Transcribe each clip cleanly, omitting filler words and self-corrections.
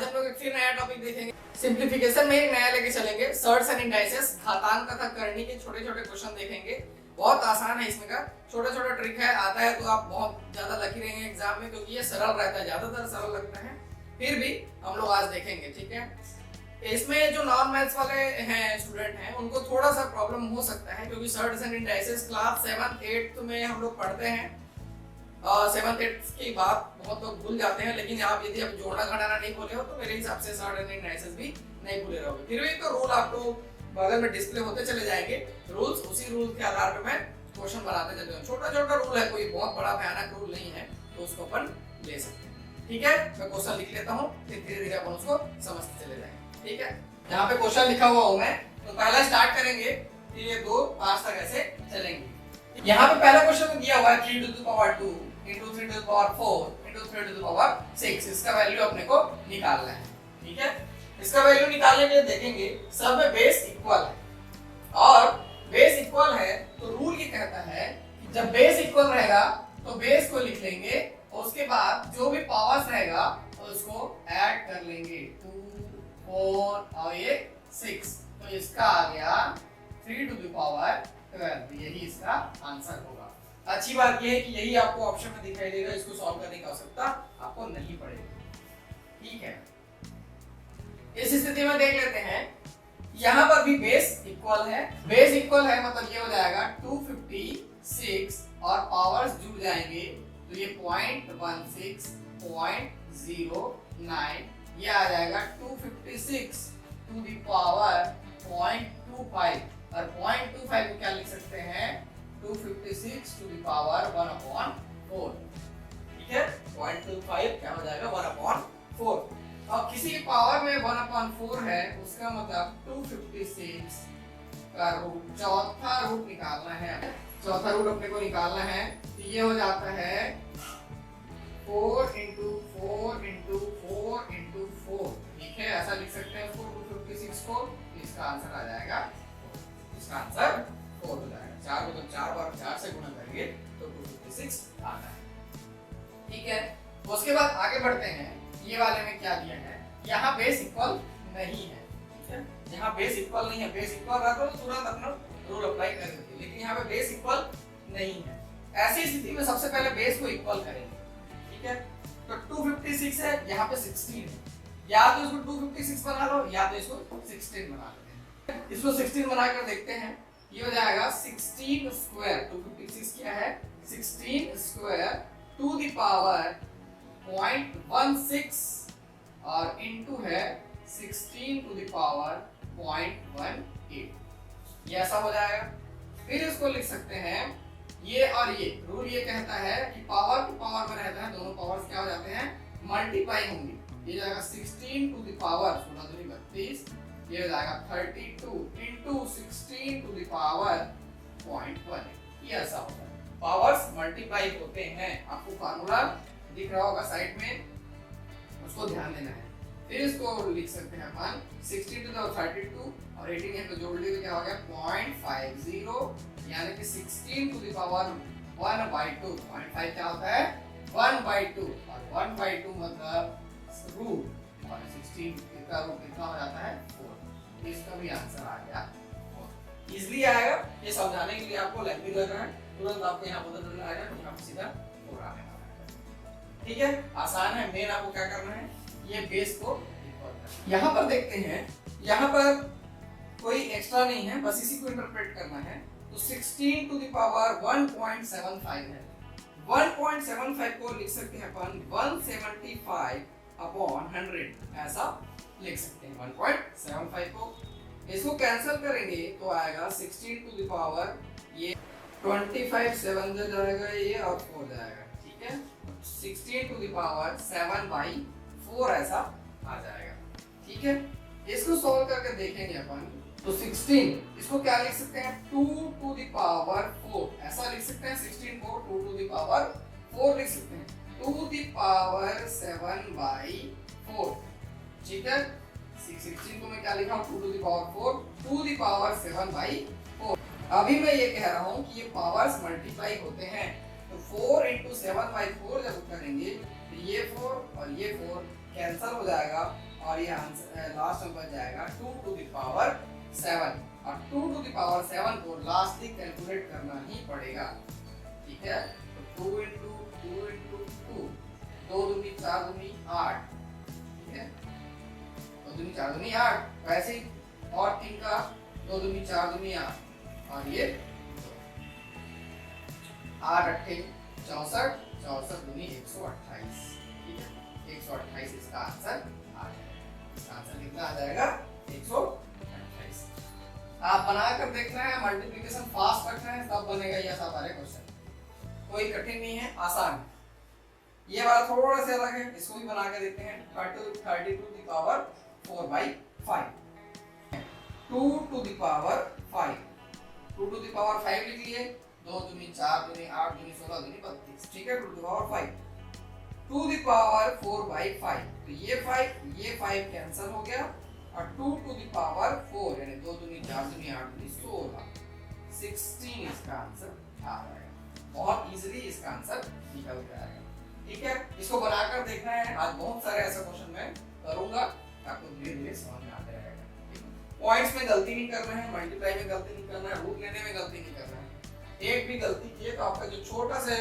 आज हम लोग एक फिर नया टॉपिक देखेंगे। सिंप्लीफिकेशन में एक नया लेके चलेंगे, सर्ट्स एंड इंडाइसेस, घातांक तथा करनी के छोटे छोटे क्वेश्चन देखेंगे। बहुत आसान है, इसमें का छोटा छोटा ट्रिक है, आता है तो आप बहुत ज्यादा लकी रहेंगे एग्जाम में, क्योंकि ये सरल रहता है, ज्यादातर सरल लगता है, फिर भी हम लोग आज देखेंगे। ठीक है, इसमें जो नॉन मैथ्स वाले हैं स्टूडेंट हैं उनको थोड़ा सा प्रॉब्लम हो सकता है, क्योंकि shirts and indices class 7th 8th में हम लोग पढ़ते हैं। 7th 8th की बात बहुत लोग भूल जाते हैं, लेकिन आप यदि आप जोड़ना घटाना नहीं भूले हो तो मेरे हिसाब से सर्ट्स एंड इंडाइसेस भी नहीं भूले रहोगे। फिर भी तो रूल आपको बगल में डिस्प्ले होते चले जाएंगे, रूल्स, उसी रूल के आधार पर मैं क्वेश्चन बनाते चलते हूँ। छोटा छोटा रूल है, कोई बहुत बड़ा भयानक रूल नहीं है, तो उसको अपन ले सकते हैं। ठीक है, मैं क्वेश्चन लिख लेता हूँ, फिर धीरे धीरे अपन उसको समझते चले जाएंगे। ठीक है, यहाँ पे क्वेश्चन लिखा हुआ हूँ मैं, तो पहला स्टार्ट करेंगे, फिर ये 2 5 तक ऐसे चलेंगे। यहाँ पे पहला क्वेश्चन दिया हुआ है 3 to the power 2 into 3 to the power 4 into 3 to the power 6। इसका वैल्यू अपने को निकालना है। ठीक है, इसका वैल्यू निकालने के लिए देखेंगे सब में बेस इक्वल है, और बेस इक्वल है तो रूल ये कहता है कि जब बेस इक्वल रहेगा तो बेस को लिख लेंगे, और उसके बाद जो भी पावर्स रहेगा उसको ऐड कर लेंगे, 2 4 और ये 6, तो इसका आ गया 3 to the power 12। यही इसका आंसर होगा। अच्छी बात यह है कि यही आपको ऑप्शन में दिखाई देगा, इसको सॉल्व करने की आवश्यकता आपको नहीं पड़ेगी। ठीक है, इस स्थिति में देख लेते हैं, यहाँ पर भी बेस इक्वल है। बेस इक्वल है मतलब ये हो जाएगा 256 और पावर्स जुड़ जाएंगे तो ये 0.16 0.09, ये आ जाएगा 256 to the power 0.25, और 0.25 को क्या लिख सकते हैं, 256 to the power 1/4। ठीक है, 0.25 क्या हो जाएगा, 1/4। अब किसी की पावर में 1/4 है, उसका मतलब 256 का रूट, चौथा रूट निकालना है। चौथा रूट अपने को निकालना है, तो ये हो जाता है 4 into 4 into 4 into 4। ठीक है, ऐसा लिख सकते हैं उसको 256 को, इसका आंसर आ जाएगा, इसका आंसर 4 हो जाएगा। 4 को तो 4 बार 4 से गुणा करेंगे तो 256 आता है। ठीक है, उसके बाद आगे बढ़ते हैं। ये वाले में क्या दिया है, यहाँ बेस इक्वल नहीं है। ठीक है, यहाँ बेस इक्वल नहीं है, बेस इक्वल रहता तो तुरंत अपना रूल अप्लाई कर देते, लेकिन यहाँ पे बेस इक्वल नहीं है। ऐसी स्थिति में सबसे पहले बेस को इक्वल करेंगे। ठीक है, तो 256 है, यहाँ पे 16 है, या तो इसको 256 बना लो या तो इसको 16 बना लेते हैं। इसको 16 बनाकर देखते हैं, ये हो जाएगा 16 स्क्वायर, 256 क्या है, 16 स्क्वायर टू द पावर 0.16 और इनटू है 16 टू द पावर 0.18, ये ऐसा हो जाएगा। फिर इसको लिख सकते हैं, ये और ये रूल ये कहता है कि पावर टू पावर में रहता है, दोनों पावर्स क्या हो जाते हैं, मल्टीप्लाई होंगे। ये जाएगा 16 टू द पावर 16 दूनी 32, ये हो जाएगा 32 इनटू 16 टू द पावर 0.1, ये ऐसा होता है। पावर्स मल्टीप्लाई होते हैं, आपको फार्मूला दिख रहा होगा साइड में, उसको ध्यान देना है। फिर इसको लिख सकते हैं अपन 16 टू द 32 और 18 है तो जोड़ लीजिए, क्या हो गया 0.50, यानी कि 16 टू द पावर 1/2। 0.5 क्या होता है, 1/2, और 1/2 मतलब रूट, और 16 का रूट कितना हो जाता है 4। इसका भी आंसर आ गया 4। इजीली आएगा, ये समझाने के लिए आपको लंबी लग रहा है, तुरंत आपको यहाँ पता चल जाएगा कि यहाँ सीधा 4 आने वाला है। ठीक है, आसान है। मेन आपको क्या करना है, ये बेस को इक्वल करना। यहाँ पर देखते हैं, यहाँ पर कोई एक्स्ट्रा नहीं है, बस इसी को इंटरप्रेट करना है। तो 16 टू द पावर 1.75 है, 1.75 को लिख सकते हैं अपन 175/100, ऐसा लिख सकते हैं 1.75 को। इसको कैंसिल करेंगे तो आएगा 16 टू द पावर, ये 25 7 जाएगा ये, और 4 जाएगा। ठीक है, 16 टू द पावर 7/4 ऐसा आ जाएगा। ठीक है, इसको सॉल्व करके देखेंगे अपन, तो 16 इसको क्या लिख सकते हैं, 2 टू द पावर 4 ऐसा लिख सकते हैं। 16 को 2 टू द पावर 4 लिख सकते हैं, 2 द पावर 7/4। ठीक है, 16 को मैं क्या लिखा हूँ, 2 to the power 4, 2 the power 7/4। अभी मैं ये कह रहा हूँ कि ये पावर्स मल्टीप्लाई होते हैं, तो 4 into 7/4 जब करेंगे तो ये 4 और ये 4 कैंसल हो जाएगा, और ये आंसर लास्ट में बच जाएगा 2 टू द पावर 7, और 2 टू द पावर 7 को लास्टली कैलकुलेट करना ही पड़ेगा, ठीक है। तो 2 इंटू 2 इंटू 2, 2 दूनी 4 दूनी 8, ठीक है, 2 दूनी 4 दूनी 8, वैसे ही और 3 का 2 दूनी 4 दूनी 8, और ये 8 अट्ठे 64, 64 दूनी 128, ठीक है, 128 इसका आंसर आ जाएगा। इसका आंसर कितना आ जाएगा? 128। आप बनाकर देखना है, मल्टीप्लिकेशन फास्ट रखना है, तब बनेगा ये सारे क्वेश्चन। कोई कठिन नहीं है, आसान है। ये वाला थोड़ा सा अलग है, इसको भी बना के देखते हैं। 32 to the power 4/5, 2 to the power 5, 2 to the power 5 लिख लिए, 2 दूनी 4 दूनी 8 दूनी 16 दूनी 32, ठीक है, 2 to the power 5, 2 the power 4/5, तो ये 5 कैंसिल हो गया, और 2 टू द पावर 4 यानी 2 दूनी 4 दूनी 8 दूनी 16, 16 इसका आंसर आ जाएगा। बहुत इजीली इसका आंसर निकल के आएगा, ठीक है। इसको बनाकर देखना है, आज बहुत सारे ऐसे क्वेश्चन मैं करूंगा, आपको धीरे धीरे समझ में आते रहेगा। पॉइंट्स में गलती नहीं करना है, मल्टीप्लाई में गलती नहीं करना है, रूट लेने में गलती नहीं करना है। एक भी गलती किए तो आपका जो छोटा सा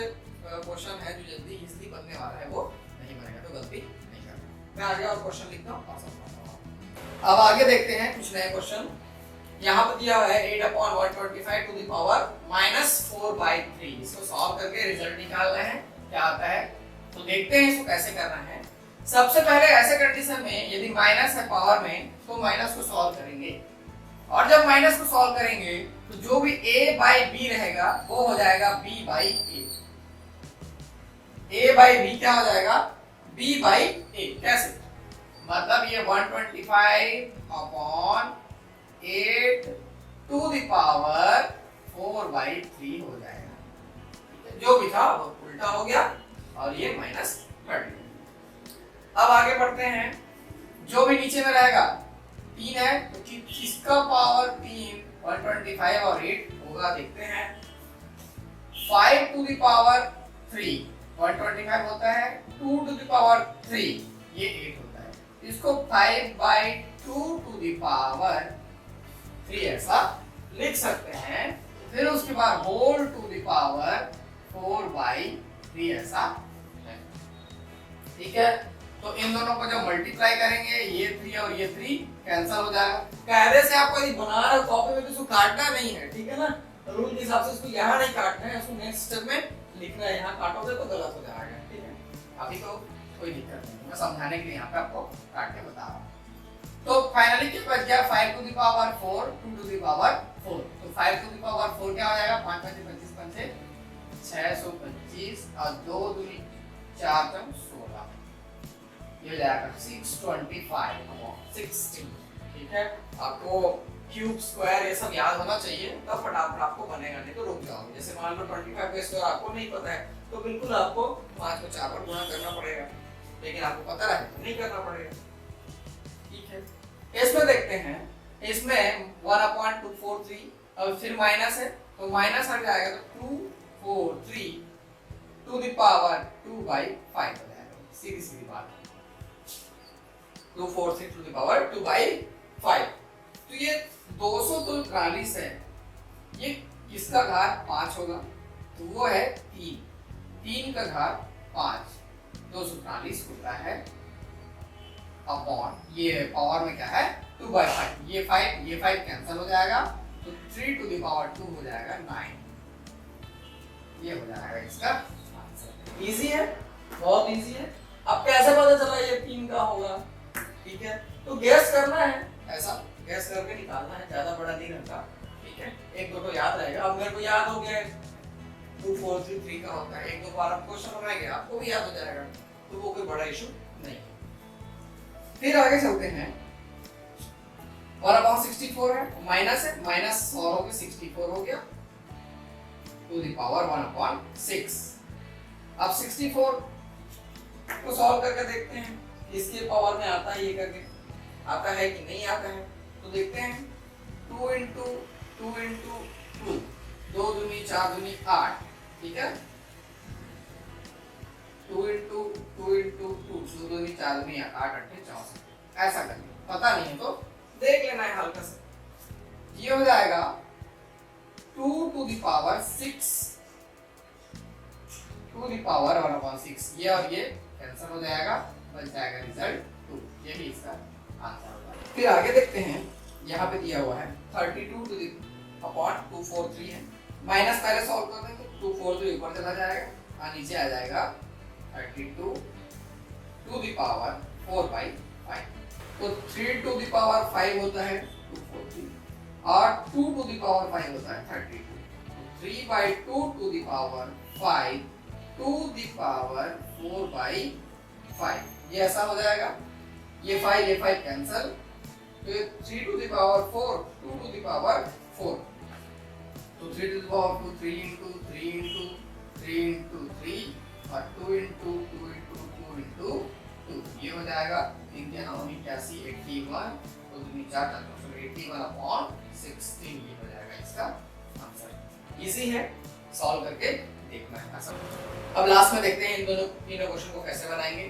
क्वेश्चन है जो जल्दी इजीली बनने वाला है वो नहीं बनेगा, तो गलती नहीं करना। मैं आगे और क्वेश्चन लिखता हूँ और समझाता हूँ। अब आगे देखते हैं कुछ नए क्वेश्चन। यहाँ पर दिया हुआ है 8/125 टू द पावर -4/3। इसको सॉल्व करके रिजल्ट निकालना है, क्या आता है तो देखते हैं इसको कैसे करना है। सबसे पहले ऐसे कंडीशन में यदि माइनस है पावर में तो माइनस को सॉल्व करेंगे, और जब माइनस को सॉल्व करेंगे तो जो भी a/b रहेगा वो हो जाएगा b/a। a/b क्या हो जाएगा? b/a। कैसे? मतलब ये 125/8 टू द पावर 4/3 हो जाएगा। जो भी था वो उल्टा हो गया और ये माइनस कट गया। अब आगे बढ़ते हैं, जो भी नीचे में रहेगा 3 है तो किसका पावर 3 125 और 8 होगा, देखते हैं। 5 टू द पावर 3 125 होता है, 2 टू द पावर 3 ये 8 होता है। इसको 5/2 टू द पावर 3 ऐसा लिख सकते हैं। फिर उसके बाद होल टू द पावर 4/3 ऐसा है, ठीक है। तो इन दोनों को जब मल्टीप्लाई करेंगे ये 3 और ये 3 कैंसिल हो जाएगा। कायदे से आपको यदि बना रहे हो कॉपी में तो इसको काटना नहीं है, ठीक है ना। रूल के हिसाब से इसको यहाँ नहीं काटना है, इसको नेक्स्ट स्टेप में लिखना है। यहाँ काटोगे तो गलत हो जाएगा, ठीक है। अभी तो कोई दिक्कत नहीं, मैं समझाने के लिए यहाँ पे आपको काट के बता रहा हूँ। तो फाइनली क्या बच गया? 5 to the power 4 2 to the power 4। तो 5 टू द पावर 4 क्या हो जाएगा? 5 5 25 5 625 और 2 दूनी 4 16, ये हो जाएगा 625/16, ठीक है। आपको क्यूब स्क्वायर ये सब याद होना चाहिए, तब फटाफट आपको बनेगा, नहीं तो रुक जाओगे। जैसे मान लो 25 का स्क्वायर आपको नहीं पता है तो बिल्कुल आपको 5 को 4 पर गुणा करना पड़ेगा, लेकिन आपको पता है तो नहीं करना पड़ेगा, ठीक है। इसमें देखते हैं, इसमें 1/243 और फिर माइनस है तो माइनस हट जाएगा तो 243 टू द पावर 2/5 हो जाएगा। सीधी सीधी बात, 243 टू द पावर 2/5। तो ये 243 है, ये किसका घात 5 होगा? तो वो है 3 का घात 5, 243 होता है अपॉन ये पावर में क्या है 2/5। ये 5 कैंसिल हो जाएगा तो 3 टू द पावर 2 हो जाएगा 9। ये हो जाएगा इसका आंसर। इजी है, बहुत इजी है। अब कैसे पता चला ये 3 का होगा? ठीक है, तो गैस करना है, ऐसा गैस करके निकालना है, ज्यादा बड़ा नहीं रहता, ठीक है। एक दो तो याद रहेगा। अब मेरे को याद हो गया 2433 का होता है, एक दो बार क्वेश्चन रह गया, आपको भी याद हो जाएगा, तो वो कोई बड़ा इशू नहीं है। फिर आगे चलते हैं, 1/64 है, माइनस है, माइनस 100 हो गया, 64 हो गया टू द पावर 1/6। अब 64 को सॉल्व करके देखते हैं इसके पावर में आता है, ये करके आता है कि नहीं आता है, तो देखते हैं। 2 इंटू 2 इंटू 2, 2 दूनी 4 दूनी 8, ठीक है। 2 इंटू 2 इंटू 2, 2 दूनी 4 दूनी 8 8 64। ऐसा करके, पता नहीं है तो देख लेना है हल्का से। ये हो जाएगा 2 to the power 6 to the power 1/6, ये और ये कैंसिल हो जाएगा, बच जाएगा रिजल्ट 2। यही इसका आंसर होगा। फिर आगे देखते हैं, यहाँ पे दिया हुआ है 32 to the अपॉन 243 है, माइनस पहले सॉल्व कर देंगे, 243 ऊपर चला जाएगा और नीचे आ जाएगा 32 to the power 4/5। तो 3 to the power 5 होता है 243 और 2 to the power 5 होता है 32। 3/2 to the power 5 to the power 4/5, ये ऐसा हो जाएगा। ये 5 कैंसिल, तो ये 3 to the power 4, 2 to the power 4, तो 3 to the power 2, 3 into 3 into 3 into 3 और 2 into 2 into 2 into 2, ये हो जाएगा 3 के 9 81, 81, तो 2 4 81 अपॉन 16, ये हो जाएगा इसका आंसर। इजी है, सॉल्व करके देखना है आसान। अब लास्ट में देखते हैं इन दोनों तीनों क्वेश्चन को कैसे बनाएंगे।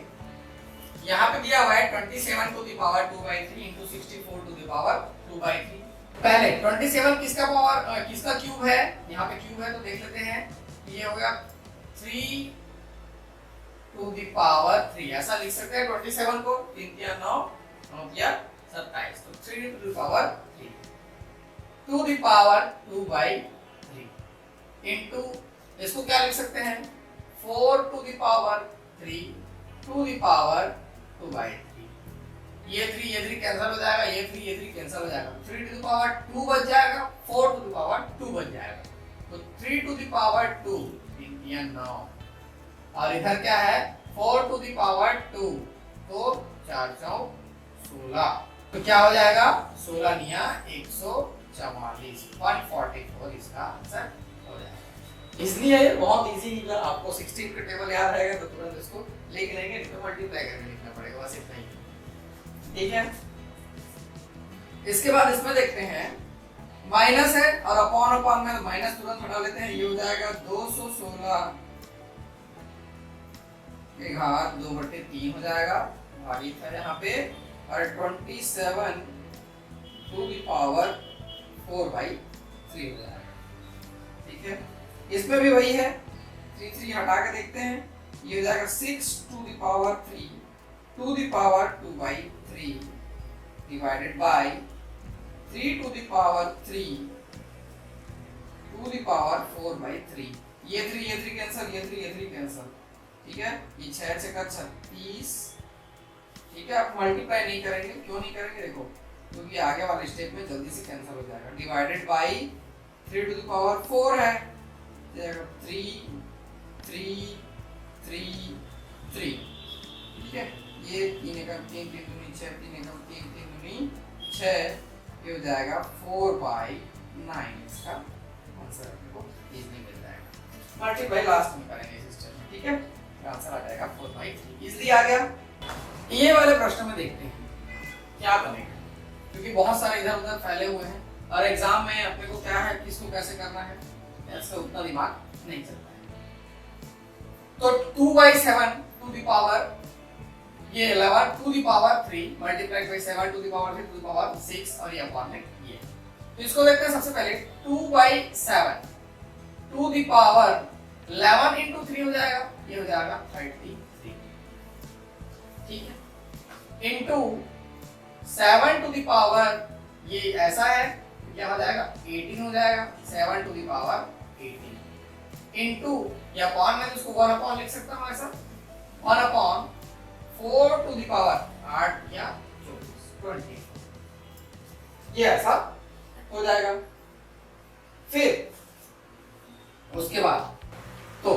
यहाँ पे दिया हुआ है 27 to the power 2/3 into 64 to the power 2/3। पहले 27 किसका पावर किसका क्यूब है, यहाँ पे क्यूब है तो देख लेते हैं। ये हो गया 3 to the power 3, ऐसा लिख सकते हैं 27 को, 3 या 9, 9 या 27, तो 3 to the power 3 to the power 2/3 into, इसको क्या लिख सकते हैं 4 to the power 3 to the power 2/3। ये 3 कैंसिल हो जाएगा, ये 3 कैंसिल हो जाएगा, 3 to the power 2 बच जाएगा, 4 to the power 2 बच जाएगा, तो 3 to the power 2, 3 या 9, और इधर क्या है 4 to the power 2, तो 4 4 16, तो क्या हो जाएगा 16 निया 144, 144 इसका आंसर हो जाएगा। इसलिए बहुत इजी निकला, आपको 16 का टेबल याद रहेगा तो तुरंत इसको लिख लेंगे, नहीं तो मल्टीप्लाई करके लिखना पड़ेगा, बस इतना ही। ठीक है, इसके बाद इसमें देखते हैं माइनस है और अपॉन अपॉन में माइनस तुरंत हटा लेते हैं, ये हो जाएगा 216 के घात 2/3 हो जाएगा, भागी था यहाँ पे, और 27 to the power 4/3 हो जाएगा। ठीक है, इसमें भी वही है, 3 हटा के देखते हैं, ये हो जाएगा 6 to the power 3 to the power 2/3 divided by 3 to the power 3 to the power 4/3, ये 3 कैंसिल, ये 3 कैंसिल। ठीक है, ये 6 6 का 36। ठीक है, आप मल्टीप्लाई नहीं करेंगे, क्यों नहीं करेंगे देखो, क्योंकि आगे वाले स्टेप में जल्दी से कैंसिल हो जाएगा। Divided by 3 to the power 4 है, 3 3 3 3। ठीक है, ये 3 एकम 3 3 दूनी 6, 3 एकम 3 3 दूनी 6, ये हो जाएगा 4/9, इसका आंसर आपको इजीली मिल जाएगा। मल्टीप्लाई लास्ट में करेंगे इस स्टेप में। ठीक है, आंसर आ जाएगा 4/3, इजीली आ गया। ये वाले प्रश्न में देखते हैं क्या बनेगा, क्योंकि बहुत सारे इधर उधर फैले हुए हैं और एग्जाम में अपने को क्या है, किसको कैसे करना है, ऐसे उतना दिमाग नहीं चलता है। तो 2/7 to the power, ये 11 to the power 3 multiplied by 7 to the power 3 to the power 6, और ये अपॉन में ये। तो इसको देखते हैं सबसे पहले 2/7 to the power 11 into 3 हो जाएगा, ये हो जाएगा 33। ठीक है, into 7 to the power, ये ऐसा है, क्या हो जाएगा 18 हो जाएगा, 7 to the power 18 into, या अपॉन में इसको 1 अपॉन लिख सकता हूं ऐसा, 1 अपॉन 4 to the power 8 या 24, ये ऐसा हो जाएगा। फिर उसके बाद तो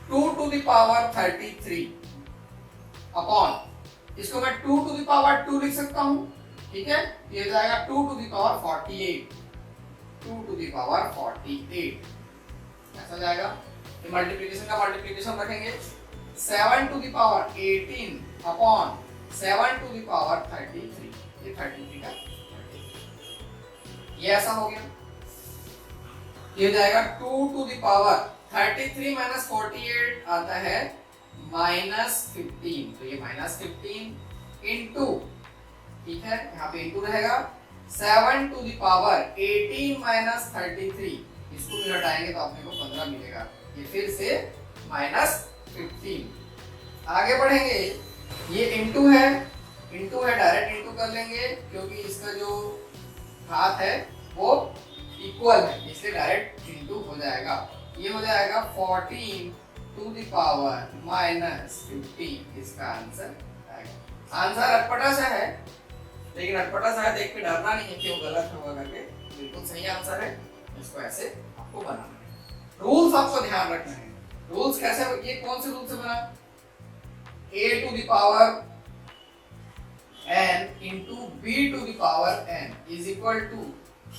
2 to the power 33 अपॉन, इसको मैं 2 to the power 2 लिख सकता हूं। ठीक है, ये हो जाएगा 2 to the power 48, 2 to the power 48 ऐसा जाएगा। ये मल्टीप्लिकेशन का मल्टीप्लिकेशन रखेंगे, 7 to the power 18 upon 7 to the power 33, ये 33 का 33, ये ऐसा हो गया। ये हो जाएगा 2 to the power 33 minus 48 आता है -15, तो ये -15 into ठीक है, यहाँ पे इंटू रहेगा 7 टू द पावर 18 माइनस 33, इसको भी हटाएंगे तो अपने को 15 मिलेगा, ये फिर से माइनस 15। आगे बढ़ेंगे, ये इंटू है डायरेक्ट इंटू कर लेंगे क्योंकि इसका जो घात है वो इक्वल है, इसलिए डायरेक्ट इंटू हो जाएगा। ये हो जाएगा 14 टू द पावर माइनस 15, इसका आंसर आएगा। आंसर अटपटा सा है, लेकिन अटपटा सा है देख के डरना नहीं है कि वो गलत होगा करके, बिल्कुल सही आंसर है। इसको ऐसे आपको बनाना है। रूल्स आपको ध्यान रखना है। रूल्स कैसे, ये कौन से रूल से बना, a to the power n into b to the power n is equal to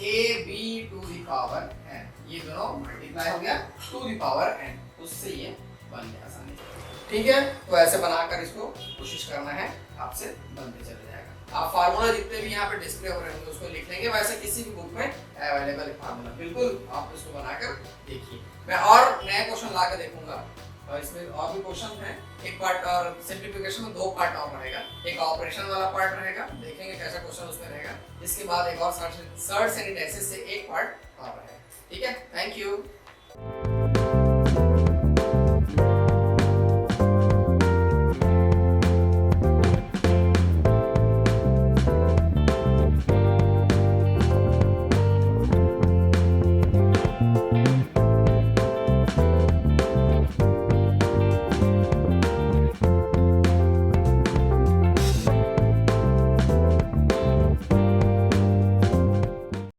ab to the power n, ये दोनों मल्टीप्लाई हो गया टू द पावर n, उससे ये बन गया आसानी से। ठीक है, तो ऐसे बनाकर इसको कोशिश करना है, आपसे बनते चले जाएगा। आप फार्मूला जितने भी यहाँ पे डिस्प्ले हो रहे होंगे उसको लिख लेंगे, वैसे किसी भी बुक में अवेलेबल है फार्मूला, बिल्कुल आप इसको बनाकर देखिए। मैं और नए क्वेश्चन ला के देखूंगा, और इसमें और भी क्वेश्चन है, एक पार्ट और सिंप्लीफिकेशन में 2 पार्ट और रहेगा, एक ऑपरेशन वाला पार्ट रहेगा, देखेंगे कैसा क्वेश्चन उसमें रहेगा, इसके बाद एक और सर्च एंड डाइसेस से एक पार्ट और रहेगा। ठीक है, थैंक यू।